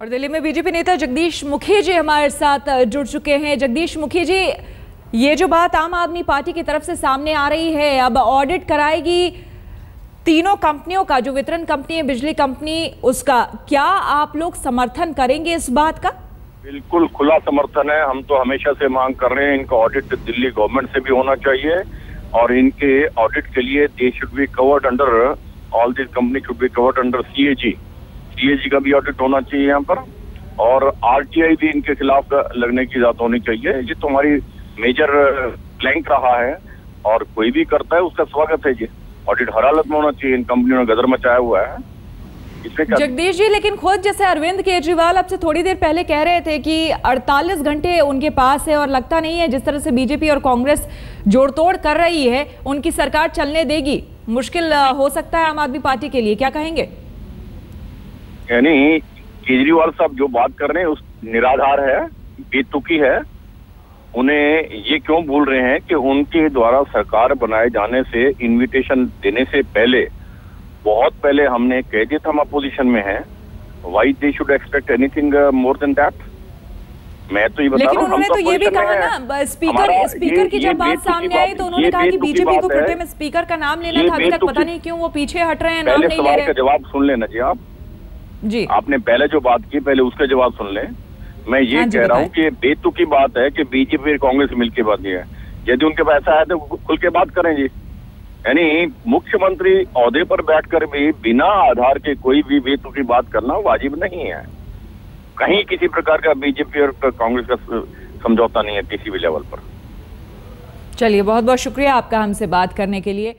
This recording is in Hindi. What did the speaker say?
और दिल्ली में बीजेपी नेता जगदीश मुखी जी हमारे साथ जुड़ चुके हैं। जगदीश मुखी जी, ये जो बात आम आदमी पार्टी की तरफ से सामने आ रही है, अब ऑडिट कराएगी तीनों कंपनियों का, जो वितरण कंपनी है, बिजली कंपनी, उसका, क्या आप लोग समर्थन करेंगे इस बात का? बिल्कुल खुला समर्थन है। हम तो हमेशा से मांग कर रहे हैं, इनका ऑडिट दिल्ली गवर्नमेंट से भी होना चाहिए और इनके ऑडिट के लिए they should be covered under, all this company should be covered under CAG का भी ऑडिट होना चाहिए यहाँ पर, और आरटीआई भी इनके खिलाफ लगने की बात होनी चाहिए। ये तो हमारी मेजर प्लैंक रहा है और कोई भी करता है उसका स्वागत है। जी ऑडिट हर हालत में होना चाहिए। इन कंपनियों ने गदर मचाया हुआ है। जगदीश जी, लेकिन खुद जैसे अरविंद केजरीवाल आपसे थोड़ी देर पहले कह रहे थे कि 48 घंटे उनके पास है और लगता नहीं है जिस तरह से बीजेपी और कांग्रेस जोड़तोड़ कर रही है उनकी सरकार चलने देगी। मुश्किल हो सकता है आम आदमी पार्टी के लिए, क्या कहेंगे? यानी केजरीवाल साहब जो बात कर रहे हैं उस निराधार है, बेतुकी है। उन्हें ये क्यों भूल रहे हैं कि उनके द्वारा सरकार बनाए जाने से, इन्विटेशन देने से पहले, बहुत पहले हमने कह दिया था हम अपोजिशन में हैं। Why they should expect anything more than that? मैं तो ये बता रहा हूं, लेकिन उन्होंने तो ये भी कहा ना, स्पीकर की जब बात सामने आई तो उन्होंने कहा कि बीजेपी को कोटे में स्पीकर का नाम लेना था। अभी तक पता नहीं क्यों वो पीछे हट रहे हैं, नाम नहीं ले रहे। जवाब सुन लेना जी आप। जी, आपने पहले जो बात की, पहले उसका जवाब सुन लें। मैं ये कह रहा हूँ कि बेतुकी बात है कि बीजेपी और कांग्रेस मिलकर बात है। यदि उनके पास ऐसा है तो खुल के बात करें जी। यानी मुख्यमंत्री ओहदे पर बैठकर भी बिना आधार के कोई भी बेतुकी बात करना वाजिब नहीं है। कहीं किसी प्रकार का बीजेपी और कांग्रेस का समझौता नहीं है किसी भी लेवल पर। चलिए, बहुत बहुत शुक्रिया आपका हमसे बात करने के लिए।